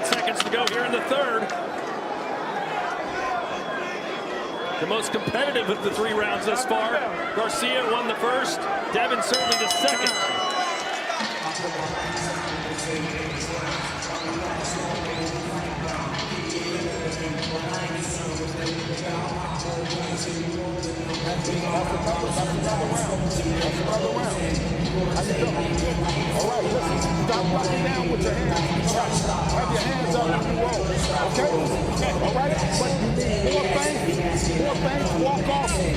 7 seconds to go here in the third. The most competitive of the 3 rounds thus far. Garcia won the first. Devin certainly the second. All right, listen, stop rocking down with your hands. Have your hands up when you roll, okay? All right, but more things, walk off, and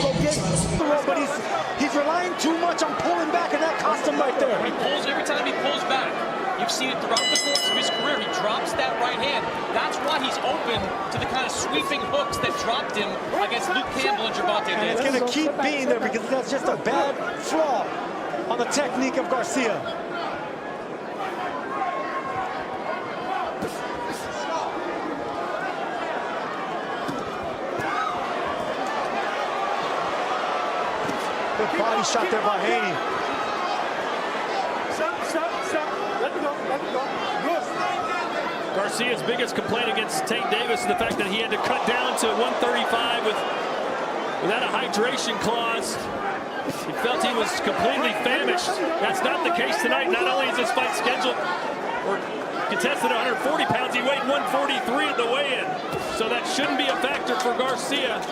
go get it. But he's relying too much on pulling back in that custom right there. Every time he pulls back, you've seen it throughout the course of his career. He drops that right hand. That's why he's open to the kind of sweeping hooks that dropped him against Luke Campbell and Gervonta And Davis. it's going to keep being there because that's just a bad flaw on the technique of Garcia. Good body shot there by Haney. Stop. Let me go. Good. Garcia's biggest complaint against Tank Davis is the fact that he had to cut down to 135 without a hydration clause. He felt he was completely famished. That's not the case tonight. Not only is this fight scheduled or contested at 140 pounds, he weighed 143 at the weigh-in. So that shouldn't be a factor for Garcia.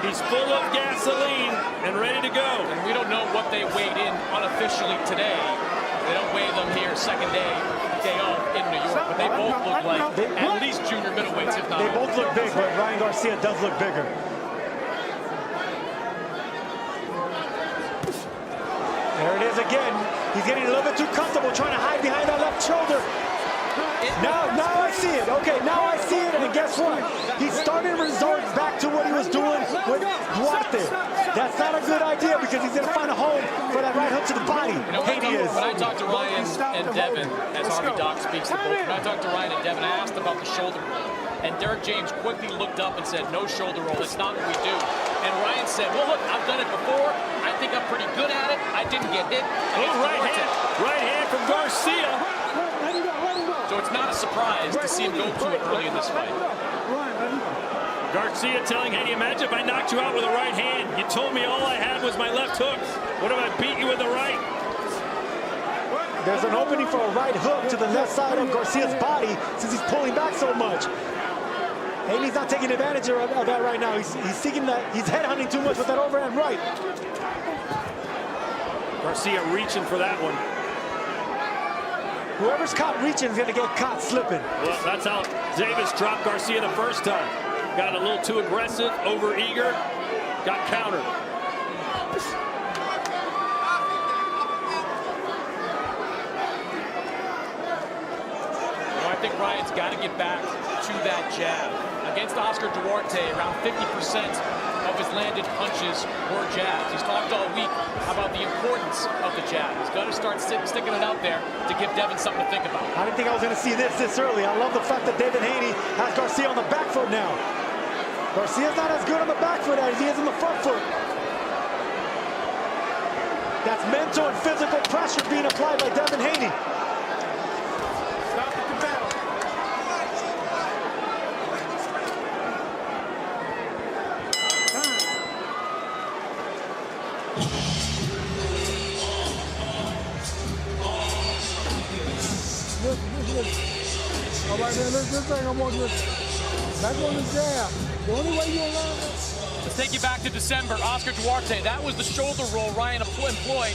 He's full of gasoline and ready to go. And we don't know what they weighed in unofficially today. They don't weigh them here second day off in New York. But they both look like at least junior middleweights, if not. They both look big, but Ryan Garcia does look bigger. There it is again. He's getting a little bit too comfortable trying to hide behind that left shoulder. Now I see it. Okay, now I see it. And guess what? He's starting to resort back to what he was doing with Duarte. That's not a good idea because he's going to find a home for that right hook to the body. Haney is. When I talked to Ryan and Devin, as Harvey Doc speaks to both, when I talked to Ryan and Devin, I asked about the shoulder roll. And Derek James quickly looked up and said, no shoulder roll. It's not what we do. And Ryan said, well, look, I've done it before. I think I'm pretty good at it. I didn't get hit. Right hand from Garcia. So it's not a surprise to see him go to it early in this fight. Garcia telling Haney, imagine if I knocked you out with a right hand. You told me all I had was my left hook. What if I beat you with the right? There's an opening for a right hook to the left side of Garcia's body since he's pulling back so much. Haney's not taking advantage of that right now. He's seeking that. He's headhunting too much with that overhand right. Garcia reaching for that one. Whoever's caught reaching is going to get caught slipping. Well, that's how Davis dropped Garcia the first time. Got a little too aggressive, over-eager, got countered. I think Ryan's got to get back to that jab. Against Oscar Duarte, around 50% of his landed punches were jabs. He's talked all week about the importance of the jab. He's got to start sticking it out there to give Devin something to think about. I didn't think I was going to see this early. I love the fact that Devin Haney has Garcia on the back foot now. Garcia's not as good on the back foot as he is on the front foot. That's mental and physical pressure being applied by Devin Haney. All right, man, this thing I want you back on the jab. The only way you'll learn this. Let's take you back to December. Oscar Duarte, that was the shoulder roll Ryan deployed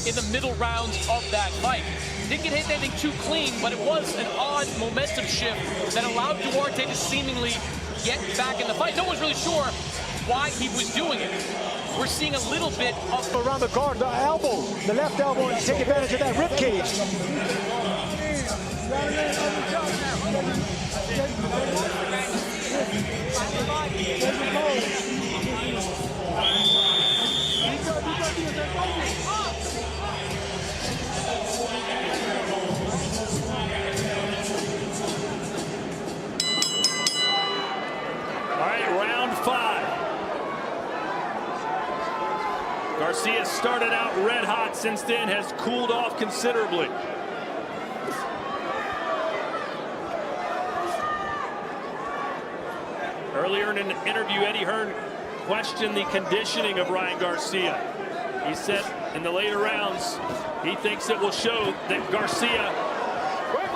in the middle rounds of that fight. Didn't get hit anything too clean, but it was an odd momentum shift that allowed Duarte to seemingly get back in the fight. No one's really sure why he was doing it. We're seeing a little bit of around the guard, the elbow, the left elbow, and take advantage of that rib cage. All right, round 5. Garcia started out red hot, since then has cooled off considerably. Earlier in an interview, Eddie Hearn questioned the conditioning of Ryan Garcia. He said in the later rounds, he thinks it will show that Garcia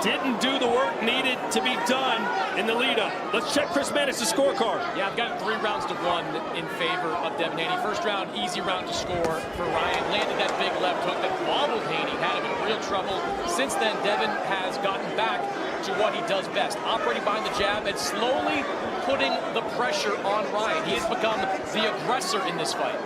didn't do the work needed to be done in the lead-up. Let's check Chris Manis' scorecard. Yeah, I've got 3 rounds to 1 in favor of Devin Haney. First round, easy round to score for Ryan. Landed that big left hook that wobbled Haney, had him in real trouble. Since then, Devin has gotten back to what he does best, operating behind the jab and slowly putting the pressure on Ryan. He has become the aggressor in this fight.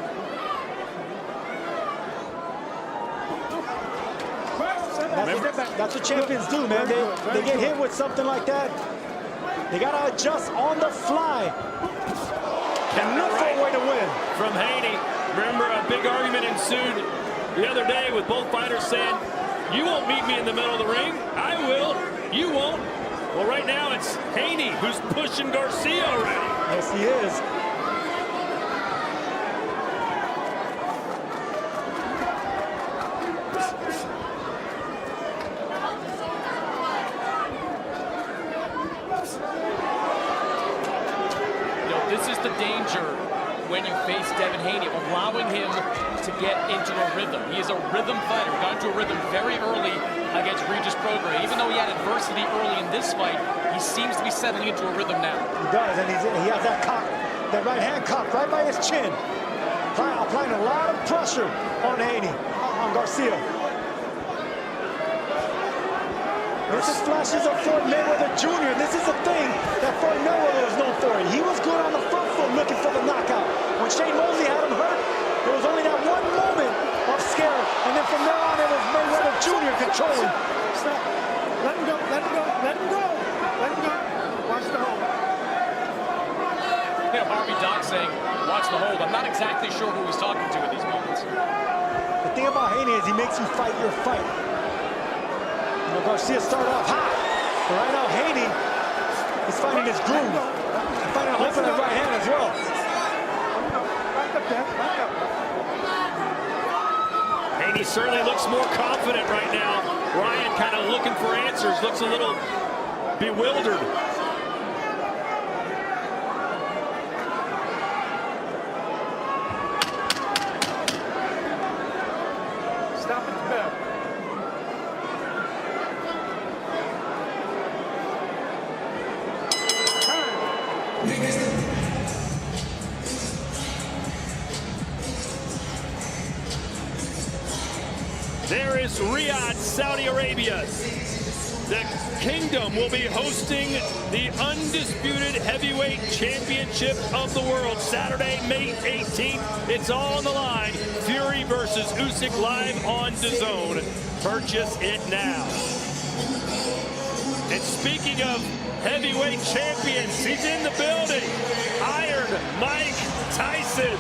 That's what champions do, man. They get hit with something like that. They got to adjust on the fly. And look for a way to win. From Haney. Remember, a big argument ensued the other day with both fighters saying, you won't meet me in the middle of the ring. I will. You won't. Well, right now it's Haney who's pushing Garcia around. Yes, he is. This is the danger when you face Devin Haney, allowing him to get into a rhythm. He is a rhythm fighter. He got into a rhythm very early against Regis Prograis. Even though he had adversity early in this fight, he seems to be settling into a rhythm now. He does, and he has that cock, that right hand cocked right by his chin. Applying a lot of pressure on Haney, on Garcia. This is flashes of Floyd Mayweather Jr. This is the thing that Floyd Mayweather was known for. He was good on the front foot looking for the knockout. When Shane Mosley had him hurt, there was only that one moment of scare. And then from there on, it was Mayweather Jr. controlling. Stop. Let him go. Let him go. Let him go. Let him go. Watch the hold. Yeah, Harvey Dock saying, watch the hold. I'm not exactly sure who he's talking to at these moments. The thing about Haney is he makes you fight your fight. Garcia started off hot, but right now Haney is finding his groove. He's finding a hook for that right hand as well. Back up there. Back up. Haney certainly looks more confident right now. Ryan kind of looking for answers, looks a little bewildered. Stop at the bell. There is Riyadh, Saudi Arabia. The Kingdom will be hosting the undisputed heavyweight championship of the world Saturday, May 18th. It's all on the line. Fury versus Usyk live on DAZN. Purchase it now. And speaking of heavyweight champions, he's in the building. Iron Mike Tyson.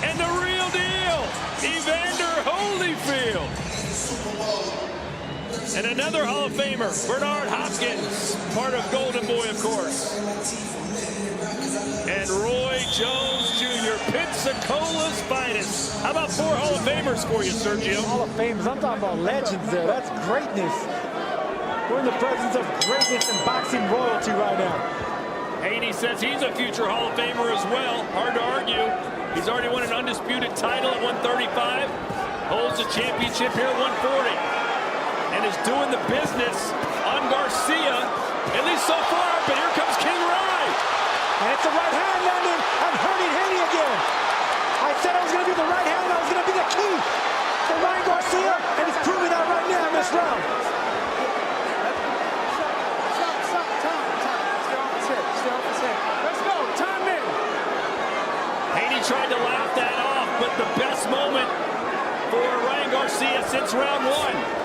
And the real deal, Evander Holyfield. And another Hall of Famer, Bernard Hopkins, part of Golden Boy, of course. And Roy Jones Jr., Pensacola's finest. How about 4 Hall of Famers for you, Sergio? Hall of Famers, I'm talking about legends there. That's greatness. We're in the presence of greatness and boxing royalty right now. Haney says he's a future Hall of Famer as well. Hard to argue. He's already won an undisputed title at 135. Holds the championship here at 140. And is doing the business on Garcia, at least so far. But here comes King Rye. And it's a right hand landing on hurting Haney again. I said I was going to be the right hand. That was going to be the key for Ryan Garcia. And he's proving that right now in this round. Stop. Time. Stay off his head. Stay off his head. Let's go. Time in. Haney tried to laugh that off, but the best moment for Ryan Garcia since round 1.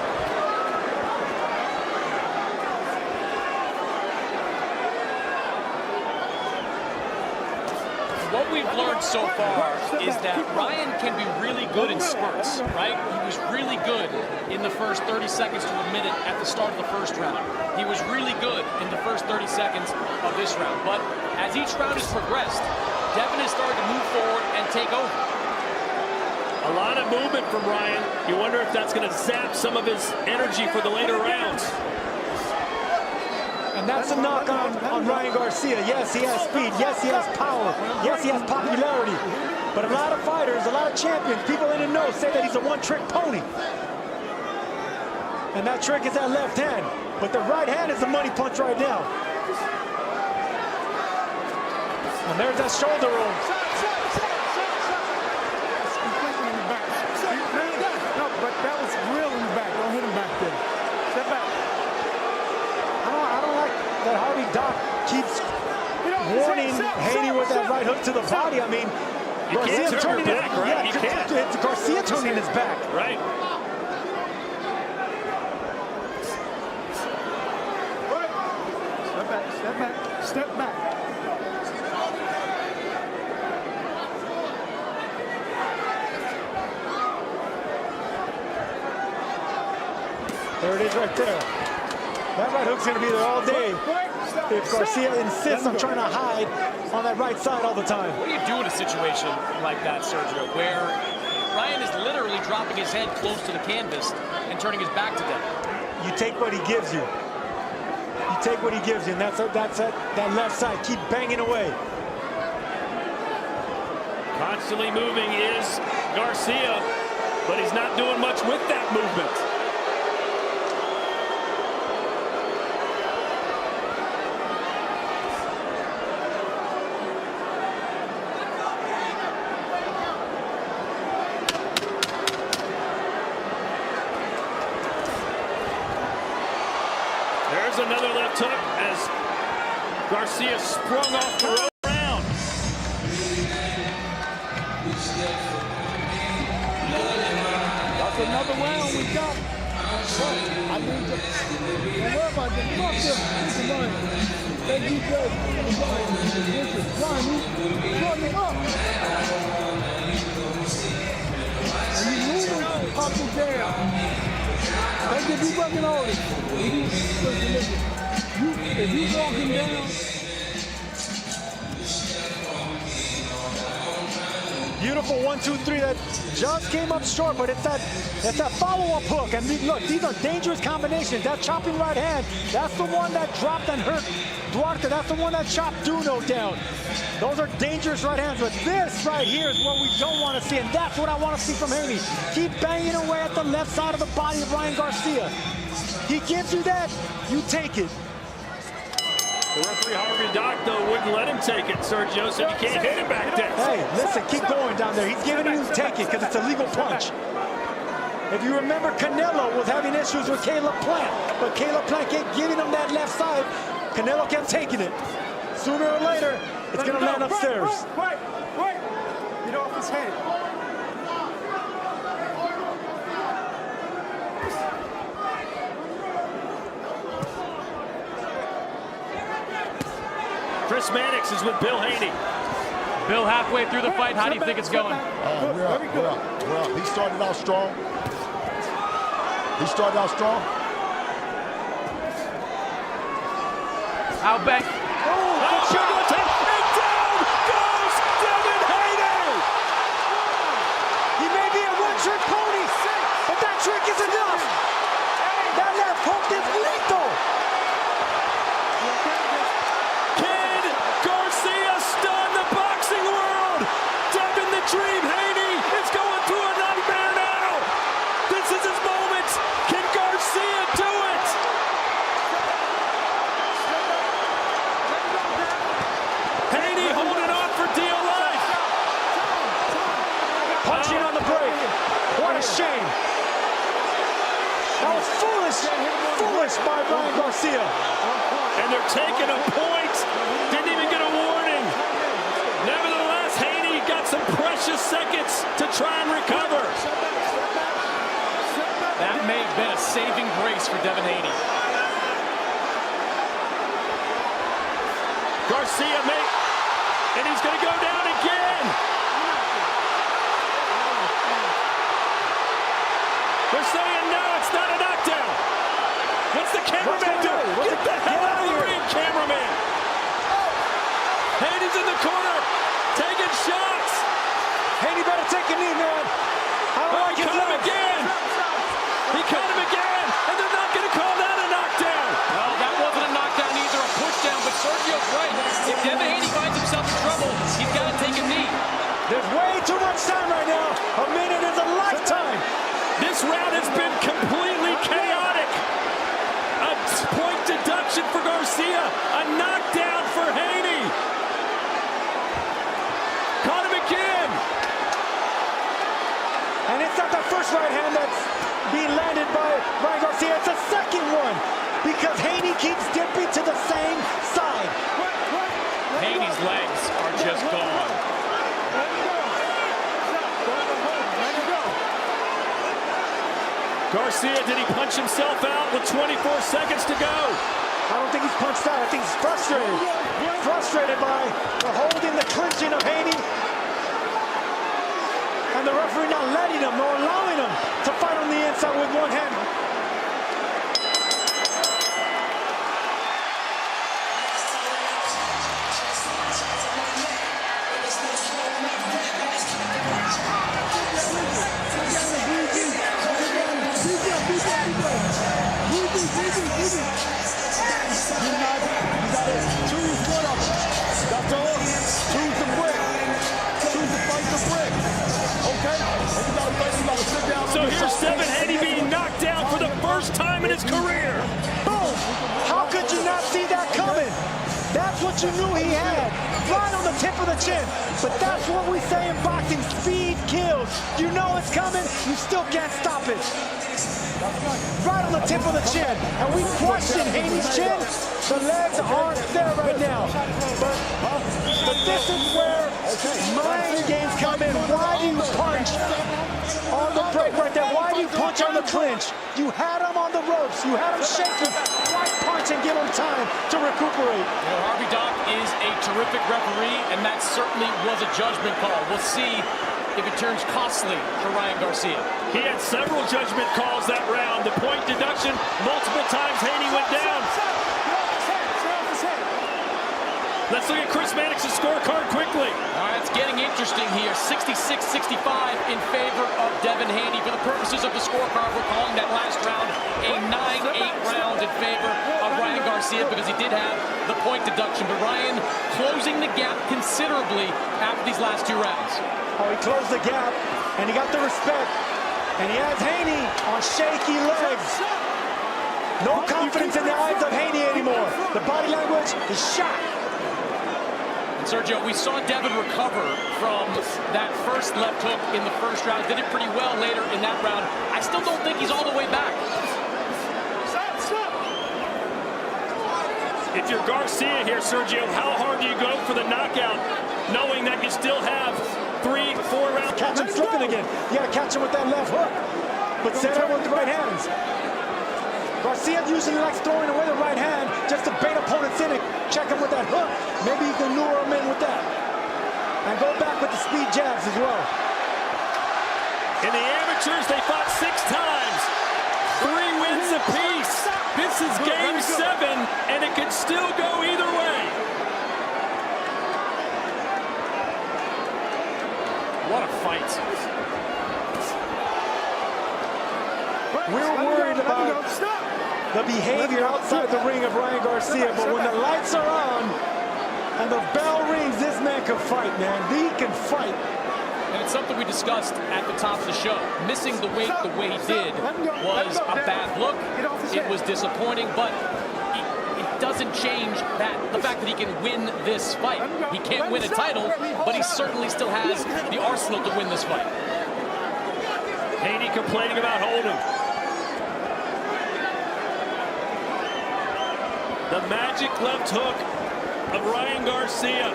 What we've learned so far is that Ryan can be really good in spurts, right? He was really good in the first 30 seconds to a minute at the start of the first round. He was really good in the first 30 seconds of this round. But as each round has progressed, Devin has started to move forward and take over. A lot of movement from Ryan. You wonder if that's going to zap some of his energy for the later rounds. And that's a knock on Ryan Garcia. Yes, he has speed. Yes, he has power. Yes, he has popularity. But a lot of fighters, a lot of champions, people in the know say that he's a one-trick pony. And that trick is that left hand. But the right hand is the money punch right now. And there's that shoulder roll. No, but that was real in the back. Don't hit him back there. Step back. I don't like that Harvey Doc keeps warning Haney with that right hook to the body. I mean, Garcia turning back, right? Yeah, it's Garcia turning his back. Right. Step back, step back, step back. There it is right there. That right hook's going to be there all day if Garcia insists on trying to hide on that right side all the time. What do you do in a situation like that, Sergio, where Ryan is literally dropping his head close to the canvas and turning his back to them? You take what he gives you. You take what he gives you, and that's that left side. Keep banging away. Constantly moving is Garcia, but he's not doing much with that movement. There's another left hook as Garcia sprung off the rope round. That's another round we got. But I need to. Don't worry about this. Fuck this. Listen, Ryan. Thank you, Judge. Listen, Ryan, you brought me up. And you moving up and down. They give you fucking orders. Listen. If you walking down. Beautiful 1-2-3 that just came up short, but it's that follow-up hook. And look, these are dangerous combinations. That chopping right hand, that's the one that dropped and hurt Duarte. That's the one that chopped Duno down. Those are dangerous right hands, but this right here is what we don't want to see, and that's what I want to see from Haney. Keep banging away at the left side of the body of Ryan Garcia. He gives you that, you take it. The referee, Harvey Doc, though, wouldn't let him take it. Sergio said you can't hit him back there. Hey, listen, keep going down there. He's giving you take it because it's a legal punch. If you remember, Canelo was having issues with Caleb Plant, but Caleb Plant kept giving him that left side. Canelo kept taking it. Sooner or later, it's going to land upstairs. Wait. Get off his head. Chris Mannix is with Bill Haney. Bill, halfway through the fight, how do you think it's going? We're up. He started out strong. Out back. And down goes Devin Haney! He may be a one-trick pony, but that trick is enough. That left hook is lethal. Can Garcia stun the boxing world? Devin the Dream Haney is going through a nightmare now. This is his moment. Can Garcia do it? Haney holding on for dear life. Punching on the break. What a shame. That was foolish by Ryan Garcia. And they're taking a point. Didn't even get a warning. Nevertheless, Haney got some precious seconds to try and recover. That may have been a saving grace for Devin Haney. Garcia and he's going to go down again. They're saying no, it's not a knockdown. What's the cameraman doing? Get the hell out of the ring, cameraman. Haney's in the corner, taking shots. Haney better take a knee, man. I don't like his Caught him legs. again. He caught him again, and they're not going to call that a knockdown. Well, that wasn't a knockdown either. Garcia, did he punch himself out with 24 seconds to go? I don't think he's punched out. I think he's frustrated. Frustrated by the holding, the clinching of Haney. And the referee not letting him nor allowing him to fight on the inside with one hand. So here's Devin Haney being knocked down for the first time in his career. Boom! How could you not see that coming? That's what you knew he had, right on the tip of the chin. But that's what we say in boxing, speed kills. You know it's coming, you still can't stop it. Right on the tip of the chin. And we question Haney's chin. The legs aren't there right now. But this is where mind games come in. Why do you punch on the break right there? Why do you punch on the clinch? You had him on the ropes. You had him shaking. Why punch and give him time to recuperate? You know, Harvey Dock is a terrific referee, and that certainly was a judgment call. We'll see if it turns costly for Ryan Garcia. He had several judgment calls that round. The point deduction, multiple times Haney went down. Let's look at Chris Mannix's scorecard quickly. All right, it's getting interesting here. 66-65 in favor of Devin Haney. For the purposes of the scorecard, we're calling that last round a 9-8 round in favor of Ryan Garcia because he did have the point deduction. But Ryan closing the gap considerably after these last two rounds. Oh, he closed the gap, and he got the respect. And he has Haney on shaky legs. No confidence in the eyes of Haney anymore. The body language is shot. And Sergio, we saw Devin recover from that first left hook in the first round. Did it pretty well later in that round. I still don't think he's all the way back. If you're Garcia here, Sergio, how hard do you go for the knockout, knowing that you still have 3-4 rounds? Catch him slipping again. You gotta catch him with that left hook. But set him with the right hands. Garcia usually likes throwing away the right hand just to bait opponents in and check him with that hook. Maybe you can lure him in with that. And go back with the speed jabs as well. In the amateurs, they fought 6 times. 3 wins apiece. This is game 7, and it could still go either way. What a fight. We're worried about the behavior outside the ring of Ryan Garcia, but when the lights are on and the bell rings, this man can fight, man. He can fight. And it's something we discussed at the top of the show. Missing the weight the way he did was a bad look. It was disappointing, but it doesn't change the fact that he can win this fight. He can't win a title, but he certainly still has the arsenal to win this fight. Haney complaining about holding. The magic left hook of Ryan Garcia.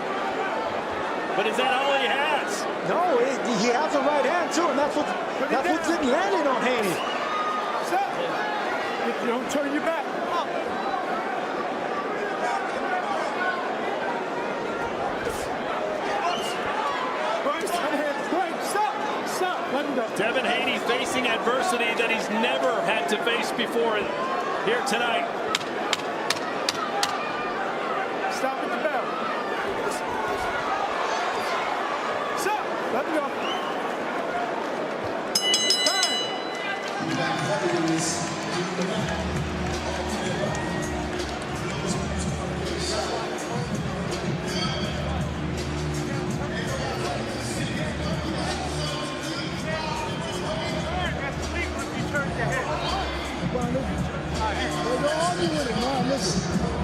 But is that all he has? No, he has the right hand too, and that's what's landing on Haney. You don't turn your back. Devin Haney facing adversity that he's never had to face before here tonight. Stop at the bell. Stop. Let me go.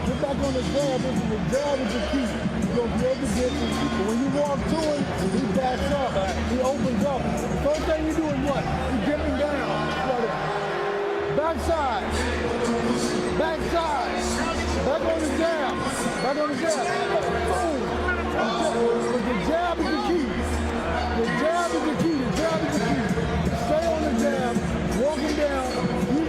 Get back on the jab. This is the jab is the key. You're going to be able to get him. But when you walk to him, he backs up. He opens up. The first thing you do is what? You get him down. Backside. Backside. Back on the jab. Back on the jab. Boom. But the jab is the key. The jab is the key. The jab is the key. Stay on the jab. Walk him down.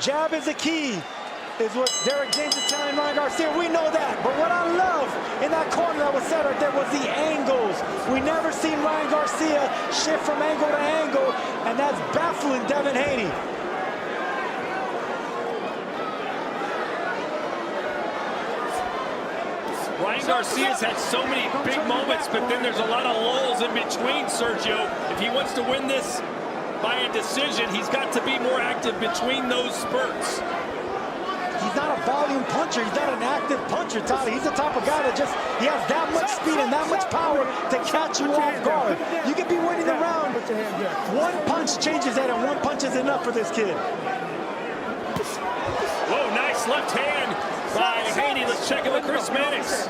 Jab is the key, is what Derek James is telling Ryan Garcia. We know that. But what I love in that corner that was set right there was the angles. We never seen Ryan Garcia shift from angle to angle, and that's baffling Devin Haney. Ryan Garcia's had so many big moments, but then there's a lot of lulls in between, Sergio. If he wants to win this by a decision, he's got to be more active between those spurts. He's not a volume puncher. He's not an active puncher, Tyler. He's the type of guy that just, he has that much speed and that much power to catch you off guard. You could be winning the round. One punch changes that, and one punch is enough for this kid. Whoa, nice left hand by Haney. Let's check it with Chris Mannix.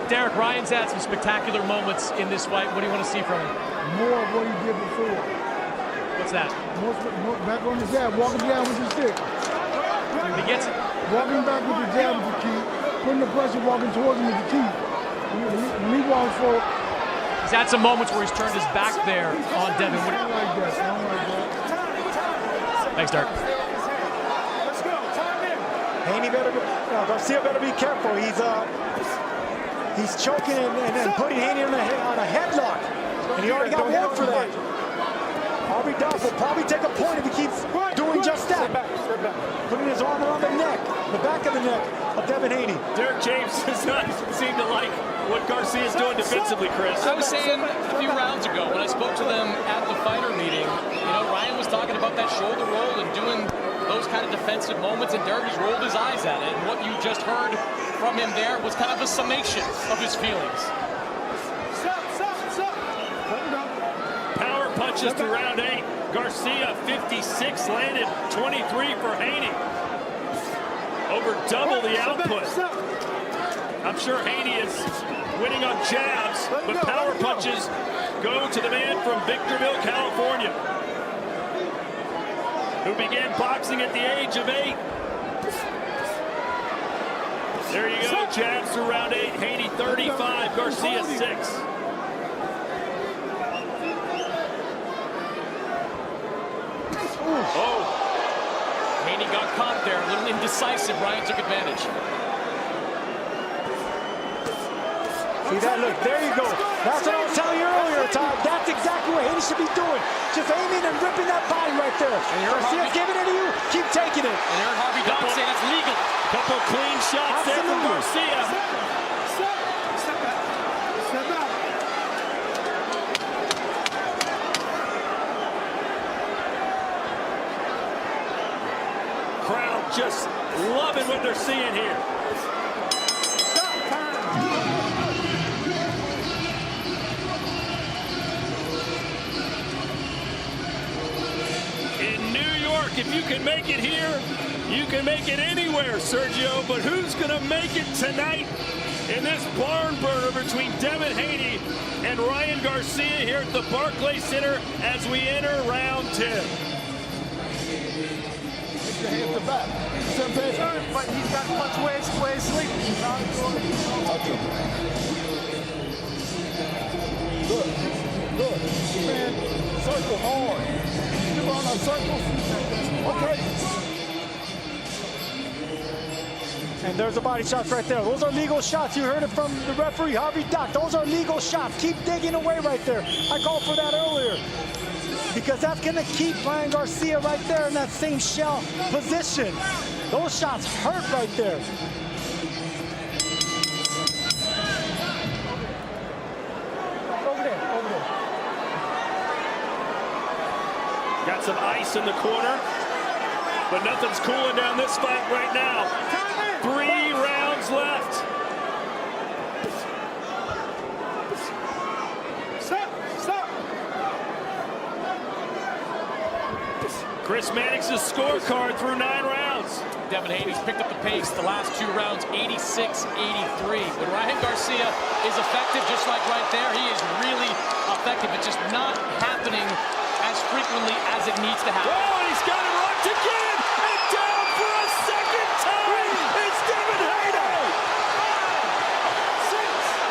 Derek, Ryan's had some spectacular moments in this fight. What do you want to see from him? More of what he did before. What's that? More back on the jab, walking down with the stick. He gets it. Walking back with the jab is the key. Putting the pressure, walking towards him is the key. When he walks forward. He's had some moments where he's turned his back there on Devin. I don't like that. I don't like that. Thanks, Derek. Haney better, Garcia better be careful. He's choking and putting Haney on a headlock. And he already got one for that. Harvey Duff will probably take a point if he keeps doing just that. Putting his arm around the neck, the back of the neck of Devin Haney. Derek James does not seem to like what Garcia's doing defensively, Chris. I was saying a few rounds ago when I spoke to them at the fighter meeting, you know, Ryan was talking about that shoulder roll and doing those kind of defensive moments, and Derek just rolled his eyes at it. And what you just heard from him there was kind of a summation of his feelings. Power punches to round 8. Garcia 56 landed, 23 for Haney. Over double the output. I'm sure Haney is winning on jabs, but power punches go to the man from Victorville, California, who began boxing at the age of 8. There you go, jabs through round 8. Haney 35, Garcia 6. Oh. Haney got caught there, a little indecisive. Ryan took advantage. See that? Look, there you go. That's what I was telling you earlier, Todd. That's exactly what Haney should be doing. Just aiming and ripping that body right there. Garcia's giving it to you, keep taking it. And Aaron Harvey Duff say that's legal. Couple clean shots there from Garcia. Step back. Crowd just loving what they're seeing here. In New York, if you can make it here, you can make it anywhere, Sergio. But who's going to make it tonight in this barn burner between Devin Haney and Ryan Garcia here at the Barclays Center as we enter round 10? Your hands to back. But he's got punch way asleep. Good. Man, circle hard. You run a circle. Okay. And there's the body shots right there. Those are legal shots. You heard it from the referee, Harvey Duck. Those are legal shots. Keep digging away right there. I called for that earlier. Because that's going to keep Ryan Garcia right there in that same shell position. Those shots hurt right there. Over there. Got some ice in the corner, but nothing's cooling down this fight right now. 3 rounds left. Chris Mannix's scorecard through 9 rounds. Devin Haney's picked up the pace the last 2 rounds, 86-83. When Ryan Garcia is effective, just like right there, he is really effective. It's just not happening as frequently as it needs to happen. Oh, he's got him locked again, and down for a second time. It's Devin Haney. 5, 6,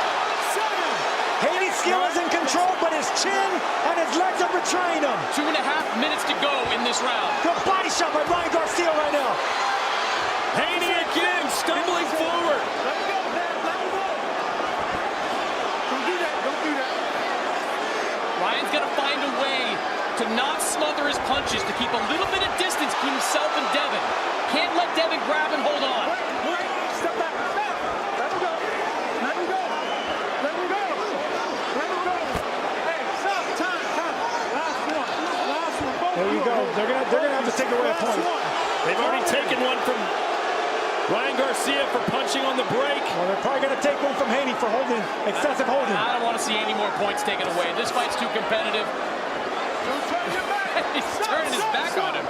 chin, and his legs are betraying him. 2.5 minutes to go in this round. Good body shot by Ryan Garcia right now. Haney again, stumbling forward. Let him go, man. Let him go. Don't do that. Don't do that. Ryan's got to find a way to not smother his punches, to keep a little bit of distance between himself and Devin. Can't let Devin grab and hold on. Wait. Step back. Step. Let him go. Let him go. Let him go. Let him go. Hey, stop. Time. Last one. Last one. Both There you go. They're gonna have to take away a point. They've already taken one from Ryan Garcia for punching on the break. Well, they're probably gonna take one from Haney for holding, excessive holding. I don't want to see any more points taken away. This fight's too competitive. Don't turn your back. He's turning his back on him.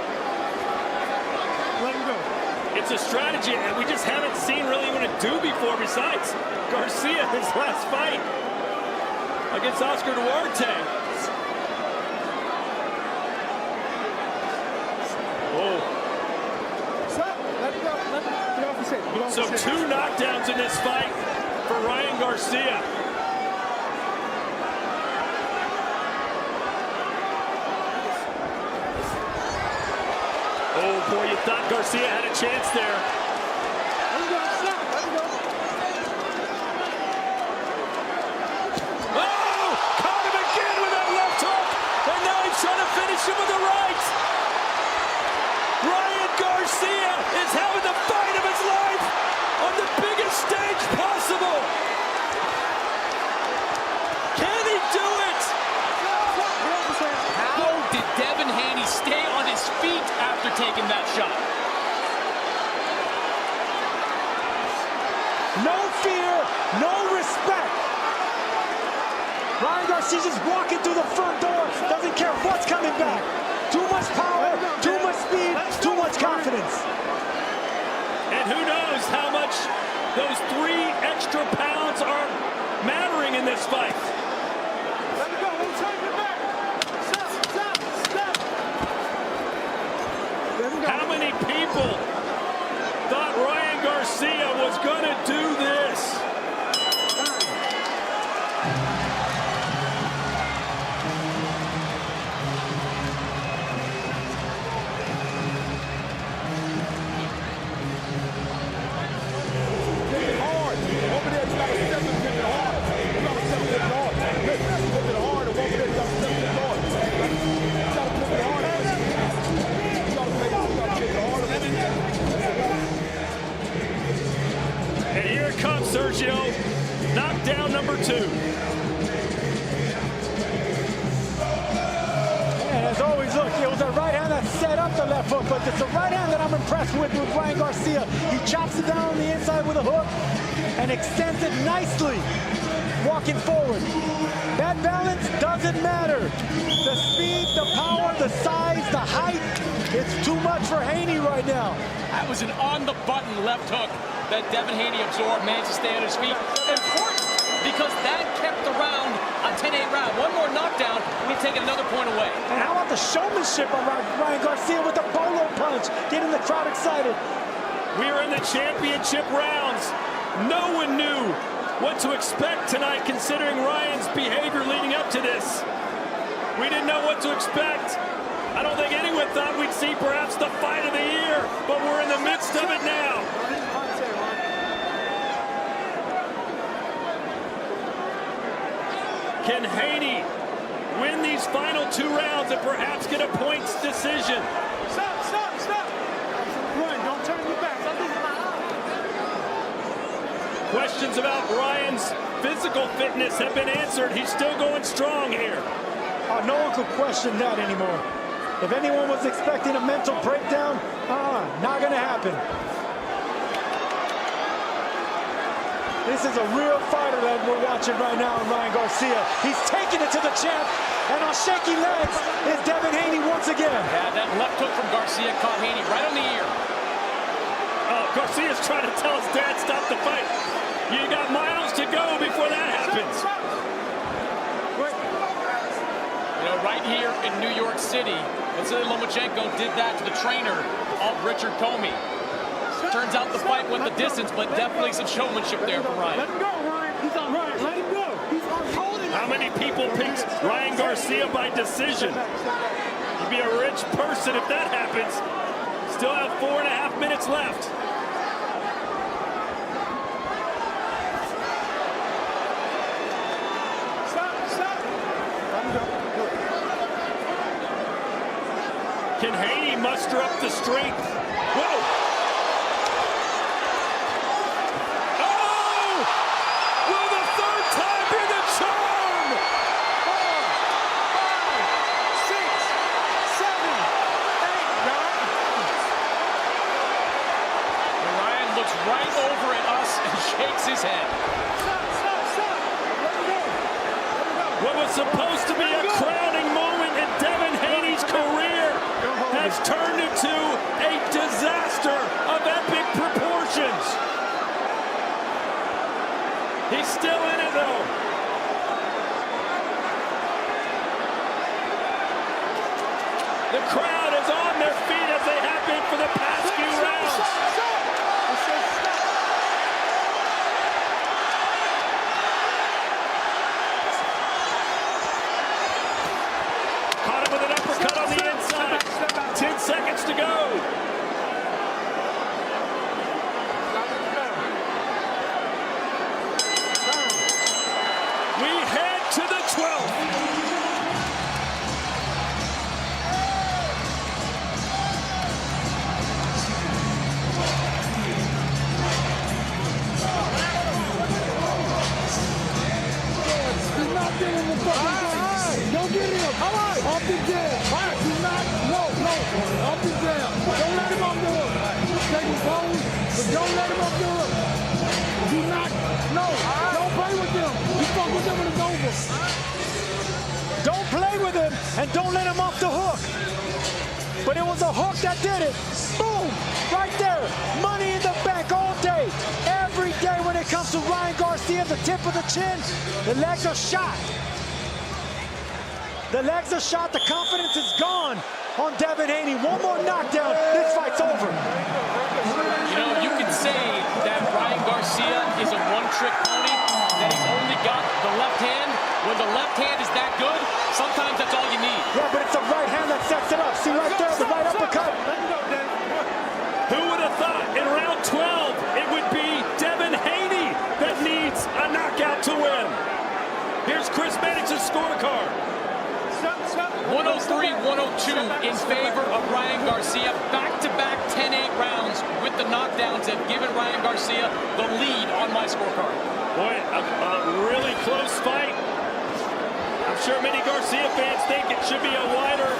Let him go. It's a strategy, and we just haven't seen really what it do before besides Garcia his last fight against Oscar Duarte. Oh. Stop. Let him go. Let him get off his head. Get off So his head. 2 knockdowns in this fight for Ryan Garcia. Oh boy, you thought Garcia had a chance there. Let him go. Stop. Let him go. Oh! Caught him again with that left hook! And now he's trying to finish him with the right! Ryan Garcia is having the fight of his life on the biggest stage possible! Can he do it? How did Devin Haney stay on his feet after taking that shot? No fear, no respect. Ryan Garcia just walking through the front door, doesn't care what's coming back. Too much power, too much speed, too much confidence. And who knows how much those 3 extra pounds are mattering in this fight. Let him go. Don't turn your back. Stop. Stop. Stop. Let him go. How many people thought Ryan Garcia was going to do this? Hard. Over there, you got to step and get it hard. You got to step and get it hard. Look, put it hard. Over there, you got to step and get it hard. You got to put it hard. You got to make it. You got to get it hard. And here comes Sergio, knockdown number 2. And as always, look, it was a right hand that set up the left hook, but it's a right hand that I'm impressed with Ryan Garcia. He chops it down on the inside with a hook and extends it nicely, walking forward. That balance doesn't matter. The speed, the power, the size, the height, it's too much for Haney right now. That was an on-the-button left hook that Devin Haney absorbed, managed to stay on his feet. Important, because that kept the round a 10-8 round. One more knockdown, we've taken another point away. And how about the showmanship of Ryan Garcia with the bolo punch, getting the crowd excited. We are in the championship rounds. No one knew what to expect tonight considering Ryan's behavior leading up to this. We didn't know what to expect. I don't think anyone thought we'd see perhaps the fight of the year, but we're in the midst of it now. Can Haney win these final 2 rounds and perhaps get a points decision? Stop. Stop. Stop. Ryan, don't turn your back. Questions about Ryan's physical fitness have been answered. He's still going strong here. No one could question that anymore. If anyone was expecting a mental breakdown, not gonna happen. This is a real fighter that we're watching right now in Ryan Garcia. He's taking it to the champ, and on shaky legs is Devin Haney once again. Yeah, that left hook from Garcia caught Haney right on the ear. Garcia's trying to tell his dad, stop the fight. You got miles to go before that happens. You know, right here in New York City, Vasily Lomachenko did that to the trainer of Richard Comey. Turns out the fight went the distance, but definitely some showmanship there from Ryan. Let him go, Ryan. He's on Ryan. Let him go. He's on holding. How many many people picked Ryan Garcia by decision. You'd be a rich person if that happens. Still have 4.5 minutes left. Can Haney muster up the strength? Whoa! Oh! Will the third time be the charm? 4, 5, 6, 7, 8, 9. And Ryan looks right over at us and shakes his head. Stop. Let me go. What was supposed to be a crowning moment in Devin Haney's career has turned into a disaster of epic proportions. He's still in it though. The crowd is on their feet as they have been for the past few rounds. Caught him with an uppercut on the inside. 10 seconds to go. We head to the 12th. He's not getting the fucking thing. Don't get him. Off the jab. Do not. No. Off the jab. Don't let him off the hook. Take his bones, but don't let him off the hook. Do not. No. Don't play with them. You fuck with them and it's over. Don't play with him and don't let him off the hook. But it was a hook that did it. Boom! Right there. Money in the bank all day. Every day when it comes to Ryan Garcia, the tip of the chin, the legs are shot. The legs are shot. The confidence is gone on Devin Haney. One more knockdown. This fight's over. You know, you can say that Ryan Garcia is a one-trick pony, that he's only got the left hand. When the left hand is that good, sometimes that's all you need. Yeah, but it's the right hand that sets it up. See right there, the right uppercut. Who would have thought in round 12 it would be Devin Haney that needs a knockout to win? Here's Chris Mannix's scorecard. 103-102 in favor of Ryan Garcia. Back-to-back 10-8 rounds with the knockdowns have given Ryan Garcia the lead on my scorecard. Boy, a really close fight. I'm sure many Garcia fans think it should be a wider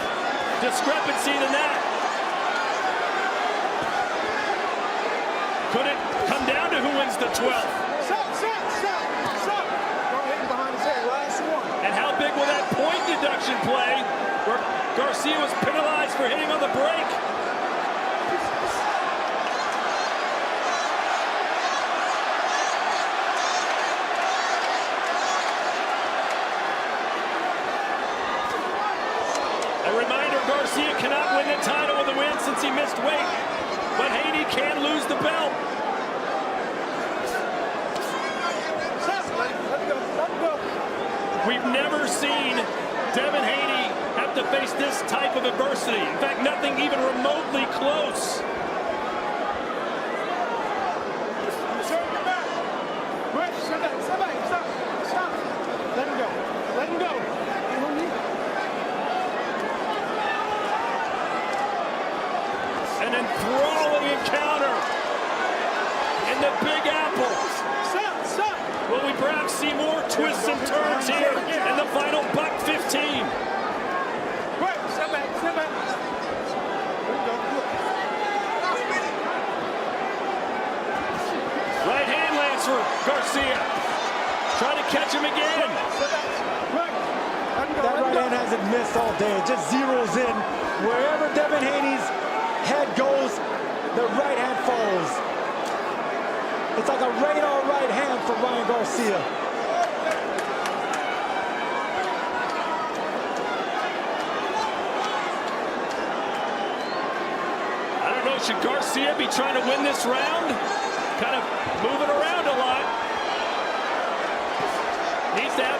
discrepancy than that. Could it come down to who wins the 12th? Stop. Don't hit him behind his head. Last one. And how big will that point deduction play where Garcia was penalized for hitting on the break? A reminder, Garcia cannot win the title with a win since he missed weight, but Haney can lose the belt. We've never seen Devin Haney have to face this type of adversity. In fact, nothing even remotely close. Stop. Let him go. An enthralling encounter in the Big Apple. Stop. Will we perhaps see more twists and turns here in the final buck 15? Step back. Right hand lands for Garcia. Trying to catch him again. That right hand hasn't missed all day. It just zeroes in. Wherever Devin Haney's head goes, the right hand follows. It's like a radar right hand for Ryan Garcia. I don't know, should Garcia be trying to win this round? Kind of moving around a lot. Needs to have